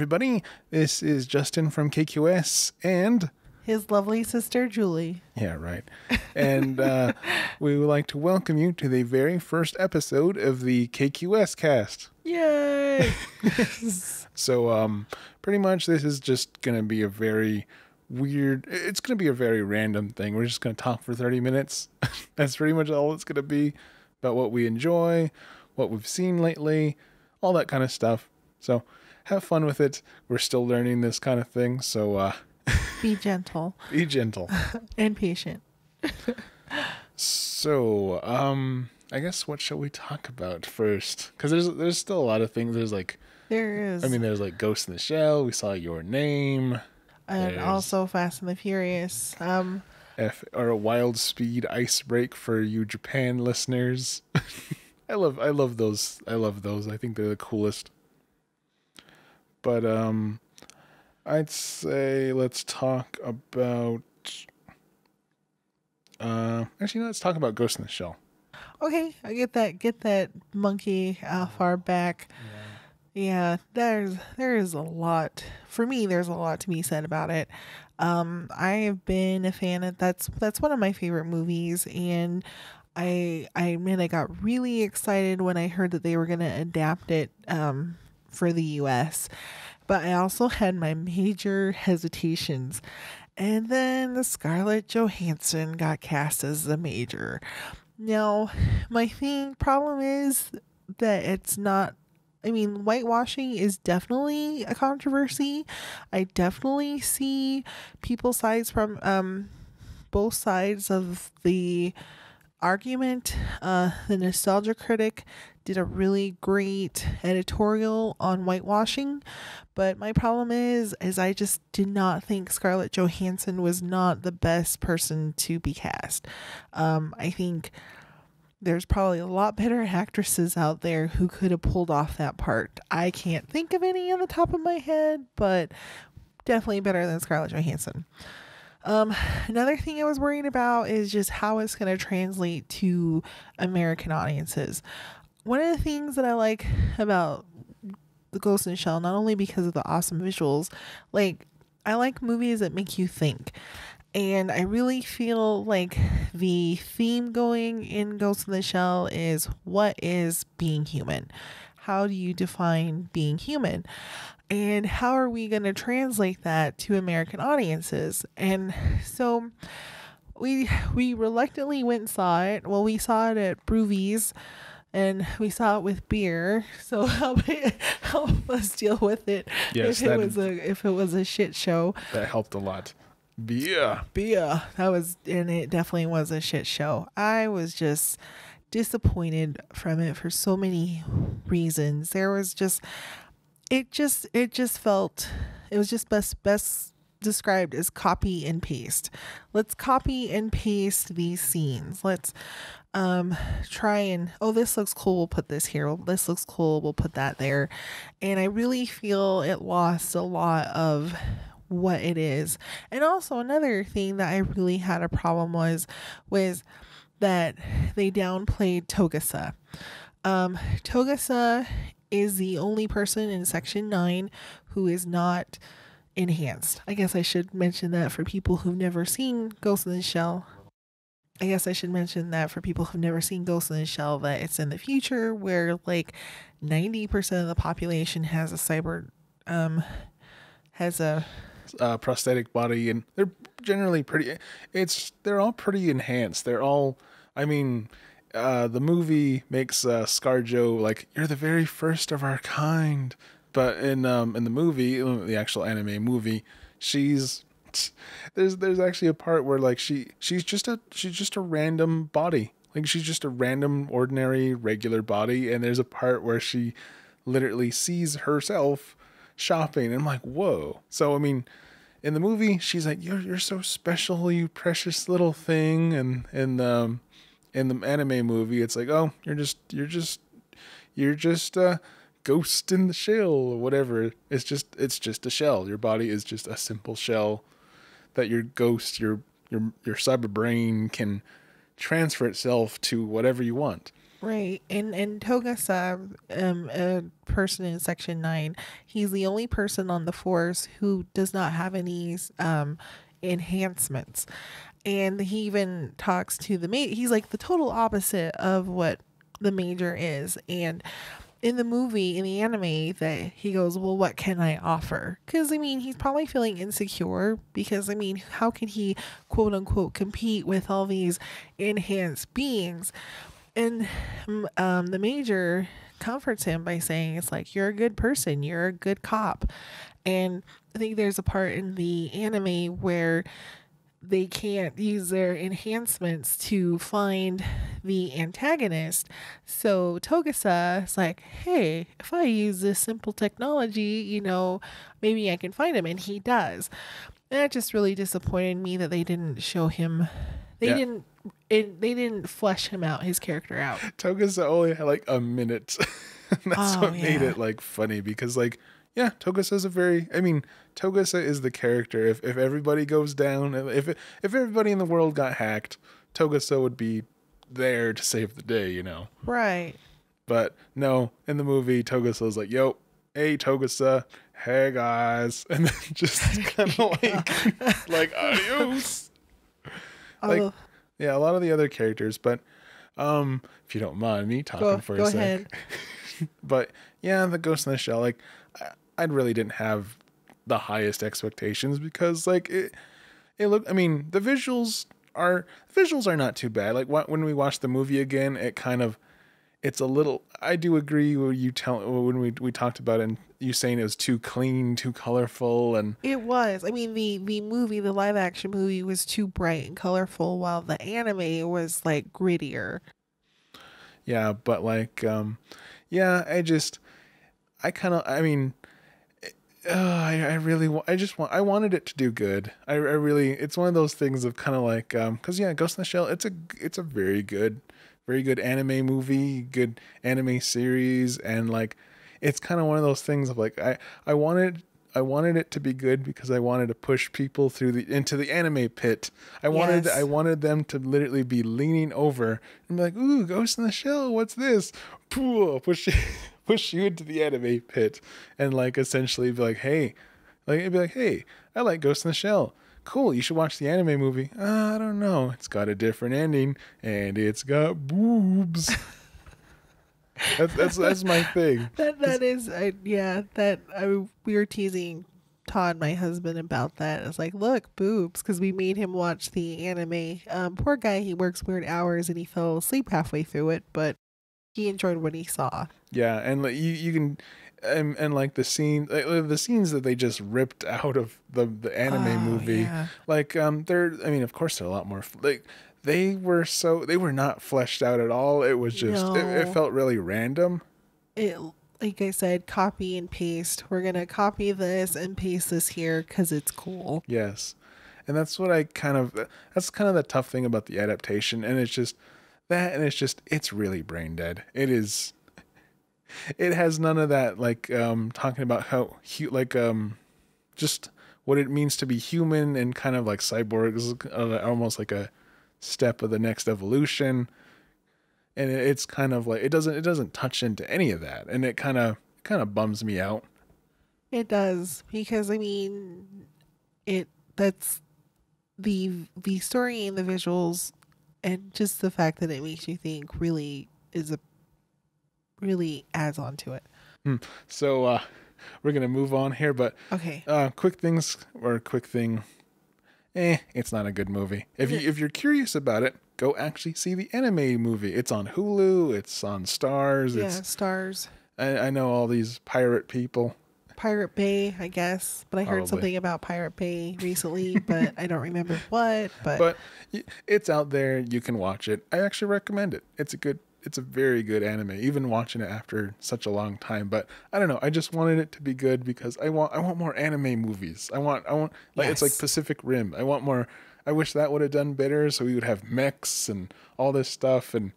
everybody. This is Justin from KQS and his lovely sister, Julie. Yeah, right. And we would like to welcome you to the very first episode of the KQS Cast. Yay! So, pretty much this is just going to be a very weird, it's going to be a very random thing. We're just going to talk for 30 minutes. That's pretty much all it's going to be, about what we enjoy, what we've seen lately, all that kind of stuff. So, have fun with it. We're still learning this kind of thing, so be gentle. Be gentle. And patient. So, I guess what shall we talk about first? Because there's still a lot of things. There's like Ghost in the Shell. We saw Your Name. And also Fast and the Furious. Or a Wild Speed Ice Break for you Japan listeners. I love those. I think they're the coolest. But I'd say let's talk about let's talk about Ghost in the Shell. Okay, I get that monkey far back. Yeah, there is a lot. For me, there's a lot to be said about it. I have been a fan of that's one of my favorite movies, and I got really excited when I heard that they were gonna adapt it for the US. But I also had my major hesitations. And then the Scarlett Johansson got cast as the Major. Now, my problem is that it's not, whitewashing is definitely a controversy. I definitely see people's sides from both sides of the argument. The Nostalgia Critic did a really great editorial on whitewashing, but my problem is I just did not think Scarlett Johansson was not the best person to be cast. I think there's probably a lot better actresses out there who could have pulled off that part. I can't think of any on the top of my head, but definitely better than Scarlett Johansson. Another thing I was worried about is just how it's going to translate to American audiences. One of the things that I like about the Ghost in the Shell, not only because of the awesome visuals, I like movies that make you think. And I really feel like the theme going in Ghost in the Shell is, what is being human? How do you define being human? And how are we going to translate that to American audiences? And so we reluctantly went and saw it. Well, we saw it at Brewvies, and we saw it with beer. So help us deal with it. Yes, if it was a shit show. That helped a lot. Beer. And it definitely was a shit show. I was just disappointed from it for so many reasons. There was just, it just felt, it was just best described as copy and paste. Let's copy and paste these scenes. Let's try and, this looks cool, we'll put this here. This looks cool, we'll put that there. And I really feel it lost a lot of what it is. And also another thing that I really had a problem was that they downplayed Togasa. Togasa is the only person in Section 9 who is not enhanced. I guess I should mention that for people who've never seen Ghost in the Shell. That it's in the future where 90% of the population has a prosthetic body, and they're generally they're all pretty enhanced. They're all, the movie makes ScarJo you're the very first of our kind, but in the movie, the actual anime movie, there's actually a part where she's just a random body. She's just a random, ordinary, regular body, and there's a part where she literally sees herself shopping, and I'm like, whoa. So in the movie, she's like, you're so special, you precious little thing, and in the anime movie, it's like, oh, you're just a ghost in the shell or whatever. It's just a shell. Your body is just a simple shell that your ghost, your cyber brain can transfer itself to whatever you want. Right. And Togasa, a person in Section 9, he's the only person on the force who does not have any enhancements. And he even talks to the mate. He's like the total opposite of what the major is. And in the movie, in the anime, that he goes, well, what can I offer? Because I mean, he's probably feeling insecure because I mean, how can he quote unquote compete with all these enhanced beings? And the major comforts him by saying, it's like, you're a good person, you're a good cop. And I think there's a part in the anime where they can't use their enhancements to find the antagonist. So Togasa is like, hey, if I use this simple technology, maybe I can find him. And he does. And that just really disappointed me that they didn't show him. Yeah. They didn't flesh him out, his character out. Togasa only had like a minute. That's what made it like funny because like, yeah, Togasa is the character. If everybody goes down, if everybody in the world got hacked, Togasa would be there to save the day, Right. But no, in the movie, Togasa was like, yo, hey Togasa, hey guys, and then just kind of like adios. Like, yeah, a lot of the other characters, but if you don't mind me talking for a sec. Go ahead. But yeah, the Ghost in the Shell, like I really didn't have the highest expectations because like it looked, I mean, the visuals are not too bad. Like when we watched the movie again, it's a little, I do agree when we talked about it and you saying it was too clean, too colorful, and it was. I mean, the live action movie was too bright and colorful while the anime was like grittier. Yeah, but like yeah, I wanted it to do good. I really, it's one of those things of kind of like, cause yeah, Ghost in the Shell, it's a very good anime movie, good anime series. And like, it's kind of one of those things of like, I wanted it to be good because I wanted to push people into the anime pit. I wanted them to literally be leaning over and be like, ooh, Ghost in the Shell, what's this? Push you into the anime pit and like essentially be like, hey, it'd be like, hey, I like Ghost in the Shell. Cool, you should watch the anime movie. I don't know. It's got a different ending and it's got boobs. That's my thing. We were teasing Todd, my husband, about that. It's like, look, boobs, because we made him watch the anime. Poor guy, he works weird hours and he fell asleep halfway through it, but he enjoyed what he saw. Yeah, and like you can, and like the scenes that they just ripped out of the anime movie, yeah. Like of course they're a lot more like. They were not fleshed out at all. It was just, it felt really random. Like I said, copy and paste. We're going to copy this and paste this here because it's cool. Yes. And that's what that's kind of the tough thing about the adaptation. And it's just that, and it's really brain dead. It has none of that, like, talking about how, just what it means to be human and kind of like cyborgs, almost like a step of the next evolution, and it's kind of like it doesn't touch into any of that, and it kind of bums me out. It does, because I mean, that's the story and the visuals and just the fact that it makes you think really adds on to it. So we're gonna move on here, but okay, quick thing. It's not a good movie. If you're curious about it, go actually see the anime movie. It's on Hulu. It's on Stars. Yeah, Stars. I know all these pirate people. Pirate Bay, I guess. But I heard something about Pirate Bay recently, but I don't remember what. But it's out there. You can watch it. I actually recommend it. It's a very good anime, even watching it after such a long time. But I don't know. I just wanted it to be good because I want more anime movies. I want like, yes. It's like Pacific Rim. I want more. I wish that would have done better, so we would have mechs and all this stuff. And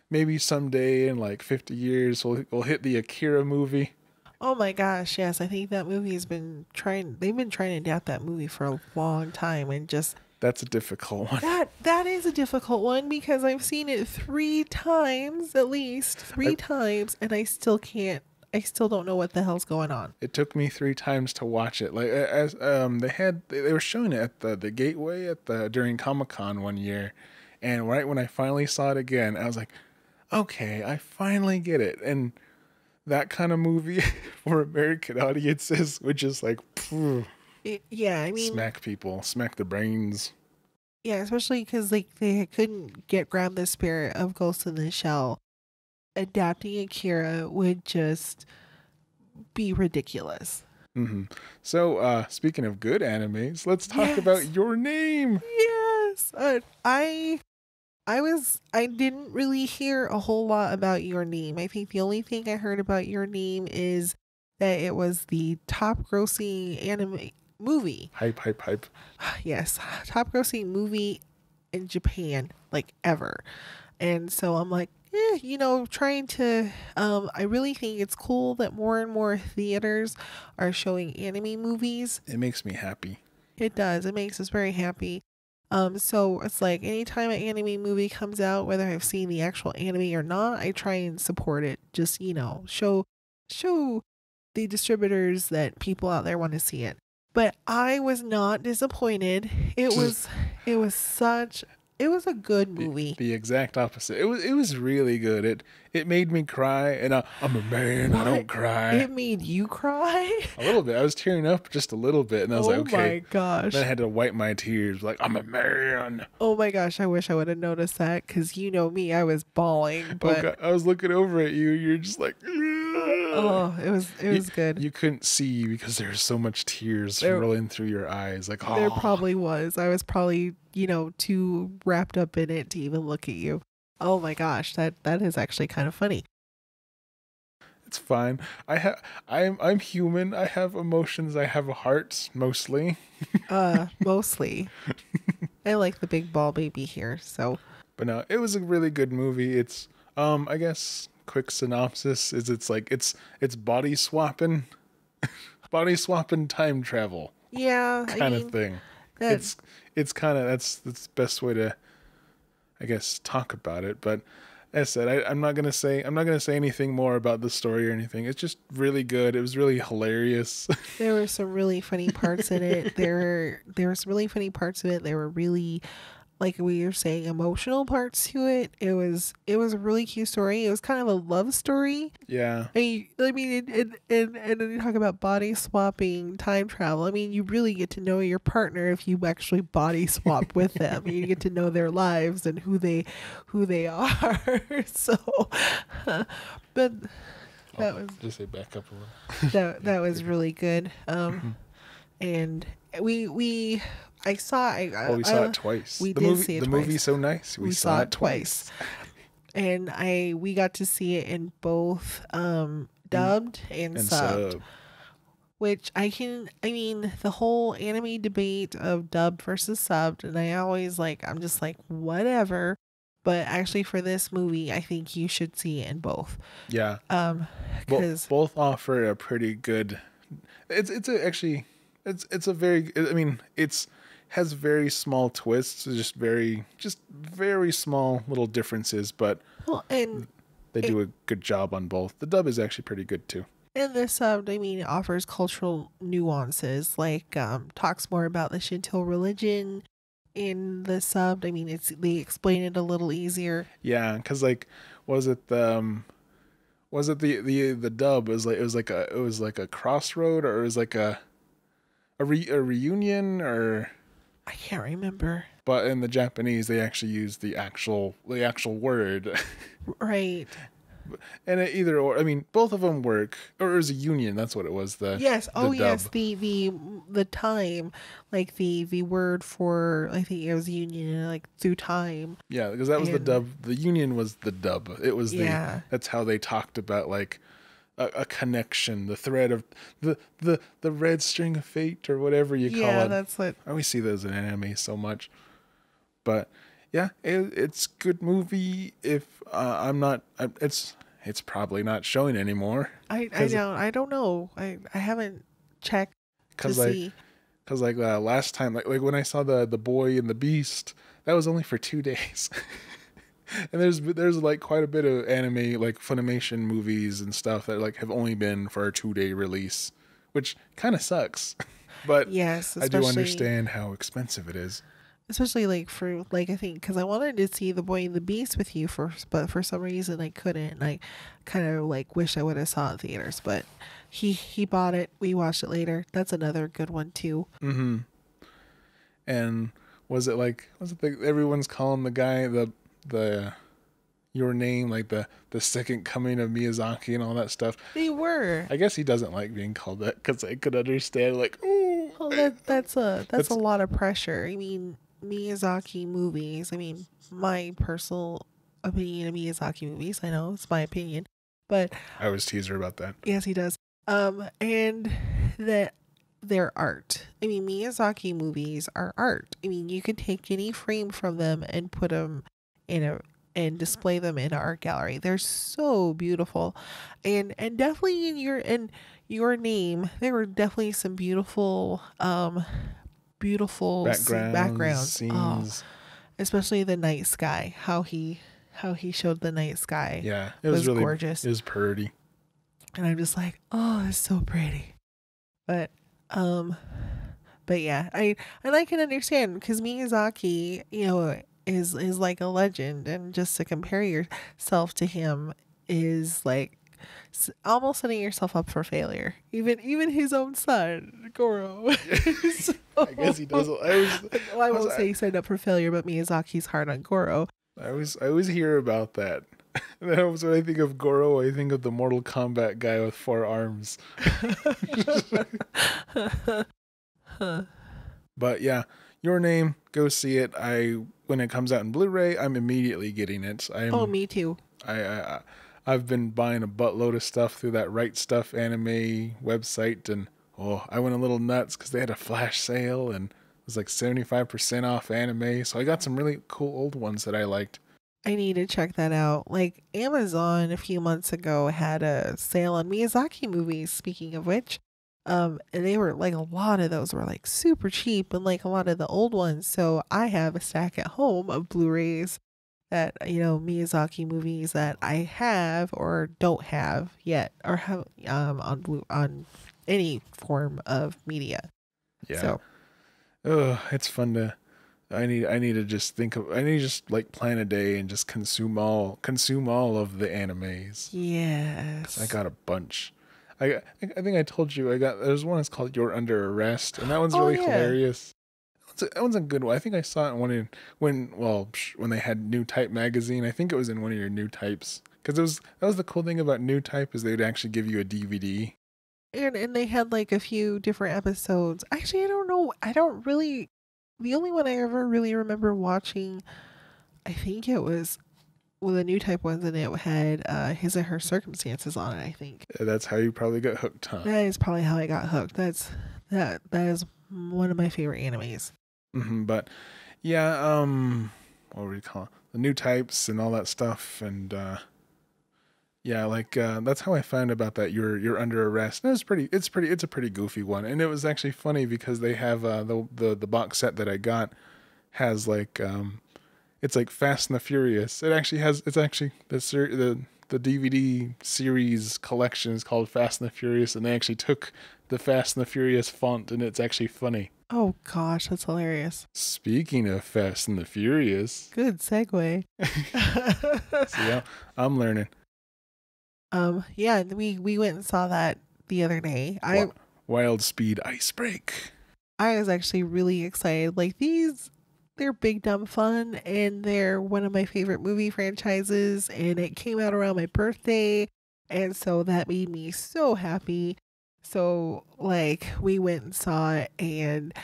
maybe someday in like 50 years, we'll hit the Akira movie. Oh my gosh, yes. I think that movie they've been trying to adapt that movie for a long time, and just That's a difficult one. That is a difficult one because I've seen it 3 times, at least 3 times, and I still don't know what the hell's going on. It took me 3 times to watch it. Like as they were showing it at the Gateway during Comic-Con one year, and right when I finally saw it again, I was like, okay, I finally get it. And that kind of movie for American audiences, which is like, yeah, I mean, smack people, smack their brains. Yeah, especially because like they couldn't grab the spirit of Ghost in the Shell. Adapting Akira would just be ridiculous. Mm-hmm. So, speaking of good animes, let's talk about Your Name. Yes, I didn't really hear a whole lot about Your Name. I think the only thing I heard about Your Name is that it was the top grossing anime movie. Hype. Yes, top grossing movie in Japan, like ever. And so I'm like, trying to, I really think it's cool that more and more theaters are showing anime movies. It makes me happy. It does. It makes us very happy. So it's like anytime an anime movie comes out, whether I've seen the actual anime or not, I try and support it. Just, show the distributors that people out there want to see it. But I was not disappointed. It was a good movie. The exact opposite. It was really good. It made me cry, and I'm a man. What? I don't cry. It made you cry? A little bit. I was tearing up just a little bit, and I was like, okay. Oh my gosh. Then I had to wipe my tears, like, I'm a man. Oh my gosh, I wish I would have noticed that, because you know me, I was bawling. But God, I was looking over at you. You're just like, oh, it was good. You couldn't see because there was so much tears rolling through your eyes. Like, oh. There probably was. I was probably, too wrapped up in it to even look at you. Oh my gosh, that is actually kind of funny. It's fine. I'm human. I have emotions. I have a heart, mostly. Mostly. I like the big ball baby here, so. But no, it was a really good movie. It's I guess quick synopsis is it's body swapping. Body swapping time travel. Yeah, kind of thing. It's kind of that's the best way to, I guess, talk about it. But as I said, I'm not gonna say anything more about the story or anything. It's just really good. It was really hilarious. There were some really funny parts in it. There were some really funny parts of it. There were really, like we were saying, emotional parts to it. It was a really cute story. It was kind of a love story. Yeah. I mean, and then you talk about body swapping time travel. I mean, you really get to know your partner if you actually body swap with them. You get to know their lives and who they are. So, but that was just say back up a little. that was really good. And we saw it twice. We did see it twice. The movie's so nice. We saw it twice. And we got to see it in both dubbed and subbed. Which the whole anime debate of dubbed versus subbed, and I'm just like, whatever. But actually for this movie, I think you should see it in both. Yeah. Because both offer a pretty good, it's a very, I mean, has very small twists, just very small little differences, but they do a good job on both. The dub is actually pretty good too. And the sub, it offers cultural nuances, like talks more about the Shinto religion. In the sub, they explain it a little easier. Yeah, because was it the dub? It was like a crossroad, or it was like a reunion, or I can't remember. But in the Japanese, they actually use the actual word. Right. And either or, both of them work. Or it was a union. That's what it was. Yes. Yes. The time, like the word for, I think it was union, like through time. Yeah, because that was the dub. The union was the dub. It was that's how they talked about like a connection, the thread of the red string of fate, or whatever you call it. Yeah, that's what. I always see those in anime so much. But yeah, it's good movie. If it's probably not showing anymore. I don't know. I haven't checked to see. Because like last time, like when I saw the Boy and the Beast, that was only for 2 days. And there's like quite a bit of anime, like Funimation movies and stuff that like have only been for a 2-day release, which kind of sucks. But Yes, I do especially understand how expensive it is. especially like for like I think because I wanted to see The Boy and the Beast with you first, but for some reason I couldn't. And I kind of like wish I would have saw it in theaters, but he bought it. We watched it later. That's another good one too. Mm-hmm. And was it everyone's calling the guy the Your Name, like the second coming of Miyazaki and all that stuff? They were. I guess he doesn't like being called that because I could understand like, oh, Well, that's a lot of pressure. I mean, Miyazaki movies. I mean, my personal opinion of Miyazaki movies. I know it's my opinion, but I always tease her about that. yes, he does. And that their art. I mean, Miyazaki movies are art. I mean, you could take any frame from them and put them in a and display them in an art gallery. They're so beautiful, and definitely in your name, there were definitely some beautiful beautiful backgrounds. Oh, scenes. especially the night sky. How he showed the night sky. Yeah, it was really gorgeous. It was pretty. And I'm just like, oh, it's so pretty. But yeah, and I can understand because Miyazaki, you know, is like a legend, and just to compare yourself to him is like almost setting yourself up for failure. Even his own son, Goro. So, I guess he does. I won't say he set up for failure, but Miyazaki's hard on Goro. I always hear about that. That was when I think of Goro, I think of the Mortal Kombat guy with 4 arms. But yeah, Your Name, go see it. When it comes out in Blu-ray, I'm immediately getting it. Oh, me too. I've been buying a buttload of stuff through that Right Stuff anime website, and I went a little nuts because they had a flash sale and it was like 75% off anime. So I got some really cool old ones that I liked. I need to check that out. Like Amazon a few months ago had a sale on Miyazaki movies, speaking of which. And they were like, a lot of those were like super cheap, and like a lot of the old ones. So I have a stack at home of Blu-rays that, you know, Miyazaki movies that I have or don't have yet, or have on any form of media. Yeah. So it's fun to I need to just like plan a day and just consume all of the animes. Yes. I got a bunch. I think I told you there's one that's called You're Under Arrest, and that one's really hilarious. That one's a good one. I think I saw it when they had New Type magazine. I think it was in one of your New Types, because that was the cool thing about New Type is they would actually give you a DVD. And they had like a few different episodes. Actually, I don't know. The only one I ever really remember watching, I think it was the New Type ones, and it had His and Her Circumstances on it, I think. That's how you probably got hooked, huh? That is probably how I got hooked. That is one of my favorite animes. Mm-hmm, but yeah, what would you call it? The New Types and all that stuff, and yeah, like that's how I found about that You're Under Arrest. And it's a pretty goofy one, and it was actually funny because they have the box set that I got has like it's like Fast and the Furious. It's actually the DVD series collection is called Fast and the Furious, and they actually took the Fast and the Furious font, and it's actually funny. Oh gosh, that's hilarious. Speaking of Fast and the Furious. Good segue. So yeah, I'm learning. Yeah, we went and saw that the other day. Wild Speed Icebreak. I was actually really excited. Like they're big dumb fun, and they're one of my favorite movie franchises, and it came out around my birthday, and so that made me so happy. So like we went and saw it, and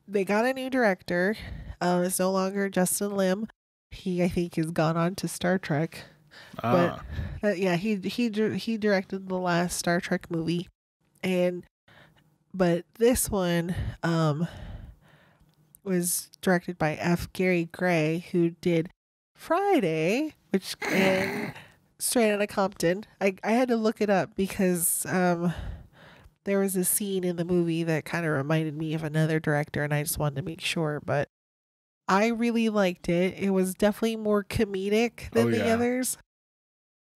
they got a new director. It's no longer Justin Lim. He, I think, has gone on to Star Trek. But yeah, he directed the last Star Trek movie, but this one was directed by F. Gary Gray, who did Friday, and Straight Outta Compton. I had to look it up because there was a scene in the movie that kind of reminded me of another director, and I just wanted to make sure. But I really liked it. It was definitely more comedic than the others.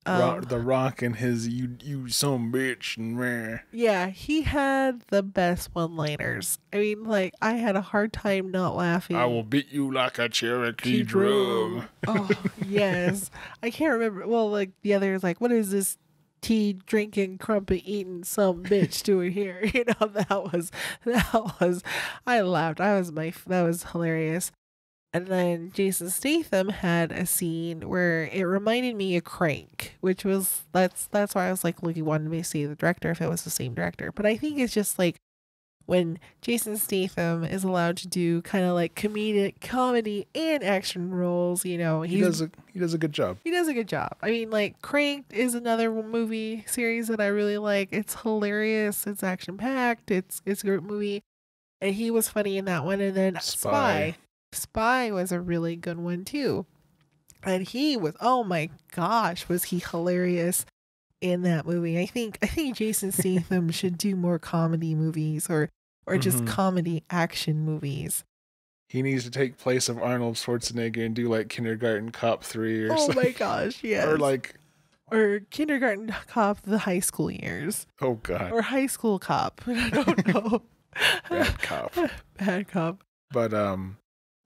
The Rock and his you some bitch and meh. Yeah, he had the best one-liners. I mean, like, I had a hard time not laughing. I will beat you like a Cherokee drum. Oh, yes. I can't remember. Well, like, the other is like, what is this tea drinking, crumpet eating some bitch doing here? You know, that was, I laughed. That was hilarious. And then Jason Statham had a scene where it reminded me of Crank, which was, that's why I was like, looking, wanted me to see the director if it was the same director. But I think it's just like when Jason Statham is allowed to do kind of like comedy and action roles, you know, he does a good job. He does a good job. I mean, like, Crank is another movie series that I really like. It's hilarious. It's action packed. It's a great movie. And he was funny in that one. And then Spy was a really good one too. And he was, oh my gosh, was he hilarious in that movie. I think Jason Statham should do more comedy movies or just comedy action movies. He needs to take place of Arnold Schwarzenegger and do like Kindergarten Cop 3 or something. Oh my gosh, yes. Or Kindergarten Cop, the high school years. Oh God. Or High School Cop. I don't know. Bad Cop. Bad Cop. But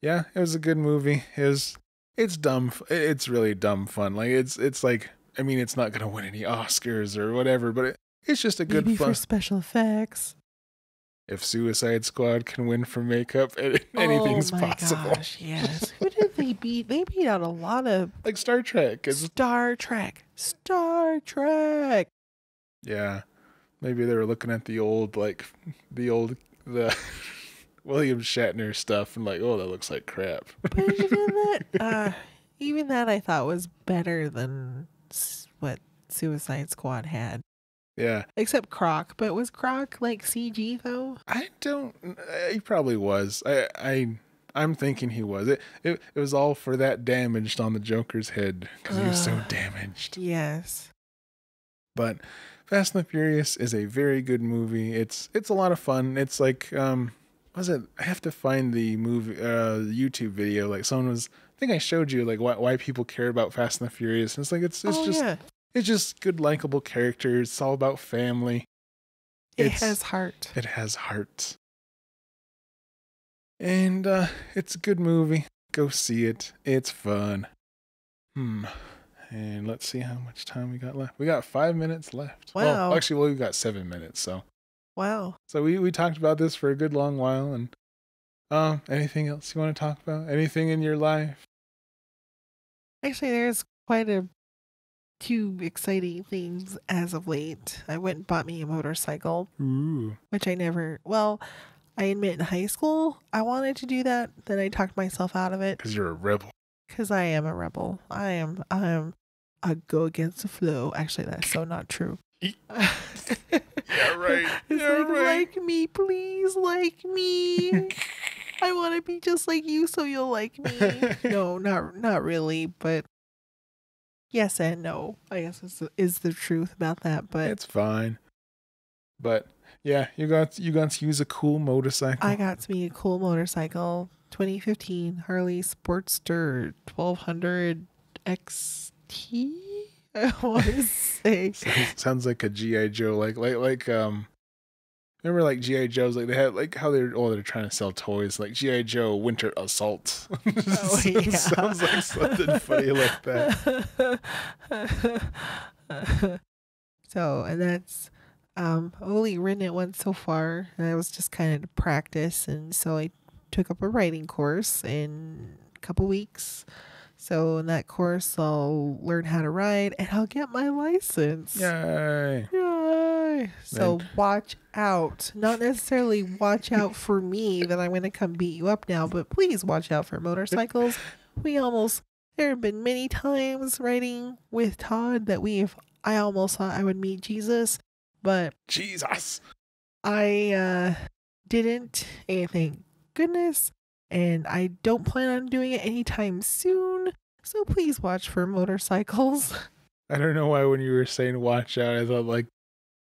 yeah, it was a good movie. It's dumb. It's really dumb fun. Like it's like, I mean, it's not gonna win any Oscars or whatever, but it's just a good Maybe fun for special effects. If Suicide Squad can win for makeup, anything's possible. Oh my gosh, yes. Who did they beat? They beat out a lot of like Star Trek. Star Trek. Yeah, maybe they were looking at the William Shatner stuff and like, oh, that looks like crap. But even that I thought was better than what Suicide Squad had. Yeah. Except Croc. But was Croc like CG though? He probably was. I'm thinking he was. It was all for that damaged on the Joker's head because he was so damaged. Yes. But Fast and the Furious is a very good movie. It's a lot of fun. It's like was it? I have to find the movie YouTube video. Like someone was, I think I showed you like why people care about Fast and the Furious. And it's like it's just good likable characters. It's all about family. It has heart. It has heart. And it's a good movie. Go see it. It's fun. And let's see how much time we got left. We got 5 minutes left. Wow. Well, actually, we've got 7 minutes. So. Wow. So we talked about this for a good long while. And anything else you want to talk about? Anything in your life? Actually, there's quite a few exciting things as of late. I went and bought me a motorcycle. Ooh. Which I never. Well, I admit in high school I wanted to do that. Then I talked myself out of it. Because you're a rebel. Because I am a rebel. I go against the flow. Actually, that's so not true. Yeah, right. Like me, please, like me. I want to be just like you, so you'll like me. No, not really, but yes and no. I guess is the truth about that, but it's fine. But yeah, you got to use a cool motorcycle. I got to be a cool motorcycle. 2015 Harley Sportster 1200 XT. I want to say sounds like a G.I. Joe, like remember like G.I. Joe's, like they had like how they're trying to sell toys, like G.I. Joe Winter Assault. Oh, yeah. Sounds like something funny like that. So, and that's only ridden it once so far, and I was just kind of to practice, and so I took up a riding course in a couple weeks. So in that course, I'll learn how to ride and I'll get my license. Yay. So watch out. Not necessarily watch out for me that I'm going to come beat you up now, but please watch out for motorcycles. There have been many times riding with Todd that I almost thought I would meet Jesus, but Jesus, I didn't, and thank goodness. And I don't plan on doing it anytime soon. So please watch for motorcycles. I don't know why when you were saying watch out, I thought like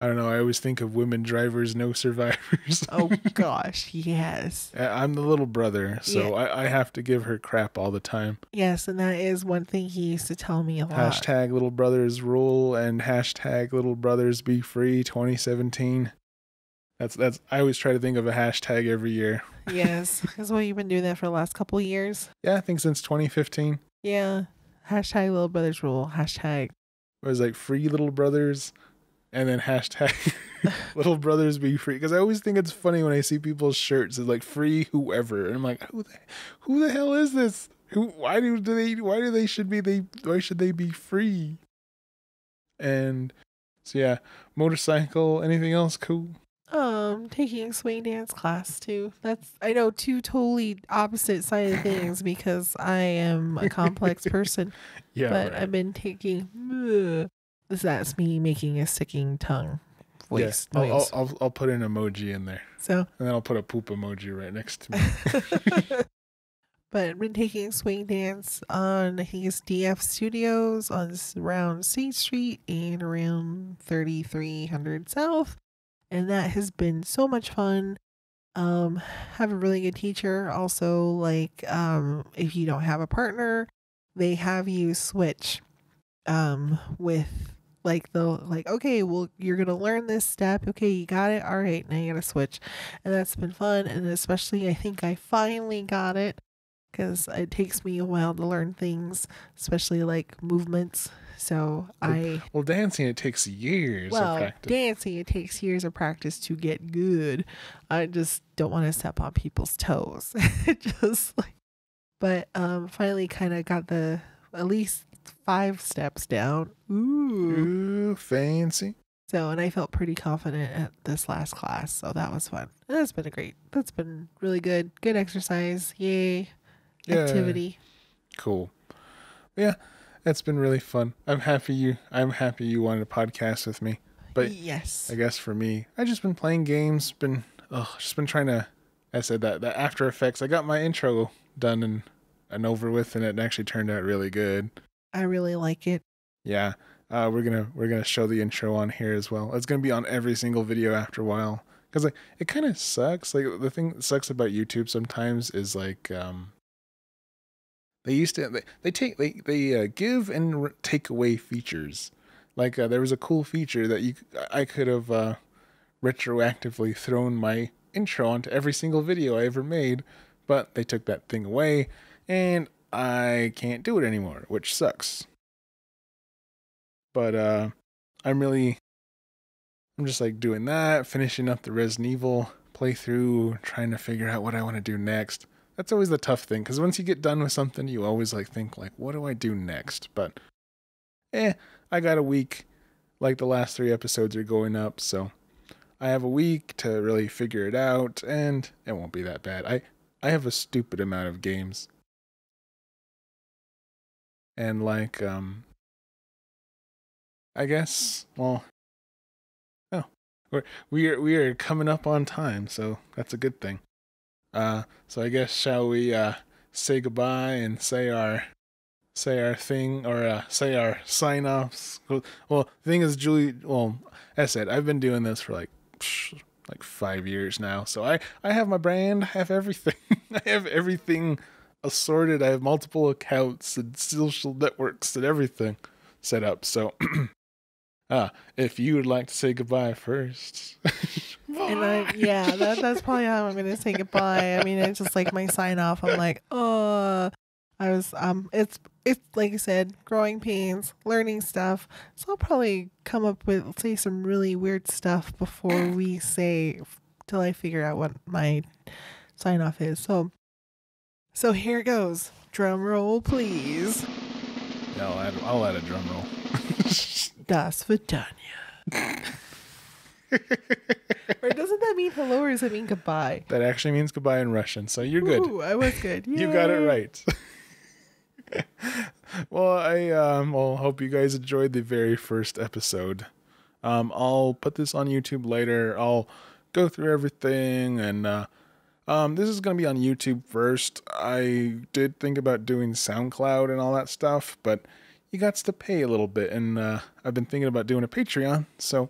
I don't know. I always think of women drivers, no survivors. Oh gosh, yes. I'm the little brother, so Yeah. I have to give her crap all the time. Yes, and that is one thing he used to tell me a lot. Hashtag little brothers rule and hashtag little brothers be free 2017. That's I always try to think of a hashtag every year. Yes, because well, you've been doing that for the last couple of years. Yeah, I think since 2015. Yeah. Hashtag little brothers rule. Hashtag. It was like free little brothers and then hashtag little brothers be free. Because I always think it's funny when I see people's shirts. It's like free whoever. And I'm like, who the hell is this? Why should they be free? And so yeah, motorcycle, anything else cool? Taking swing dance class too. That's, I know, two totally opposite side of things because I am a complex person. Yeah, but right. I've been taking. That's me making a sticking tongue voice noise. I'll put an emoji in there. So, and then I'll put a poop emoji right next to me. but I've been taking swing dance on, I think it's DF Studios on around State Street and around 3300 South. And that has been so much fun. Have a really good teacher. Also, like, if you don't have a partner, they have you switch, with okay, well, you're going to learn this step. Okay, you got it. All right, now you got to switch. And that's been fun. And especially, I think I finally got it because it takes me a while to learn things, especially like movements. So well, dancing, it takes years of practice. Dancing, it takes years of practice to get good. I just don't want to step on people's toes. But finally kind of got at least 5 steps down. Ooh, fancy. So, and I felt pretty confident at this last class. So that was fun. And that's been really good. Good exercise. Yay. Yeah. Activity. Cool. Yeah. It's been really fun. I'm happy you wanted a podcast with me. But yes, I guess for me, I just been playing games, just been trying to, I said that After Effects, I got my intro done and over with, and it actually turned out really good. I really like it. Yeah. We're gonna show the intro on here as well. It's gonna be on every single video after a while. Because like it kind of sucks. Like the thing that sucks about YouTube sometimes is like they give and take away features. Like there was a cool feature that I could have retroactively thrown my intro onto every single video I ever made, but they took that thing away, and I can't do it anymore, which sucks. But I'm just like doing that, finishing up the Resident Evil playthrough, trying to figure out what I want to do next. That's always the tough thing, because once you get done with something, you always like think like, what do I do next? But I got a week. Like the last 3 episodes are going up, so I have a week to really figure it out, and it won't be that bad. I have a stupid amount of games. And like I guess, well, oh, we are coming up on time, so that's a good thing. So I guess shall we say goodbye and say our thing, or say our sign offs? Well, the thing is, Julie. Well, as I said, I've been doing this for like 5 years now, so I have my brand, I have everything, I have everything assorted. I have multiple accounts and social networks and everything set up. So, if you would like to say goodbye first. And that's probably how I'm gonna say goodbye. I mean, it's just like my sign off. I'm like, it's like I said, growing pains, learning stuff. So I'll probably come up with say some really weird stuff before we say, till I figure out what my sign off is. So here goes. Drum roll, please. No, I'll add a drum roll. Das Vidania. Or doesn't that mean hello, or does it mean goodbye? That actually means goodbye in Russian, so you're good. Ooh, I was good. Yay. You got it right. Well, I hope you guys enjoyed the very first episode. I'll put this on YouTube later. I'll go through everything, and this is going to be on YouTube first. I did think about doing SoundCloud and all that stuff, but you got to pay a little bit, and I've been thinking about doing a Patreon, so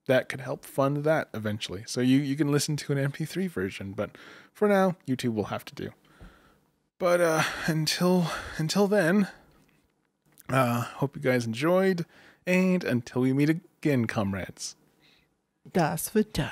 that could help fund that eventually. So you can listen to an MP3 version, but for now, YouTube will have to do. But until then, hope you guys enjoyed, and until we meet again, comrades. Das Vidania.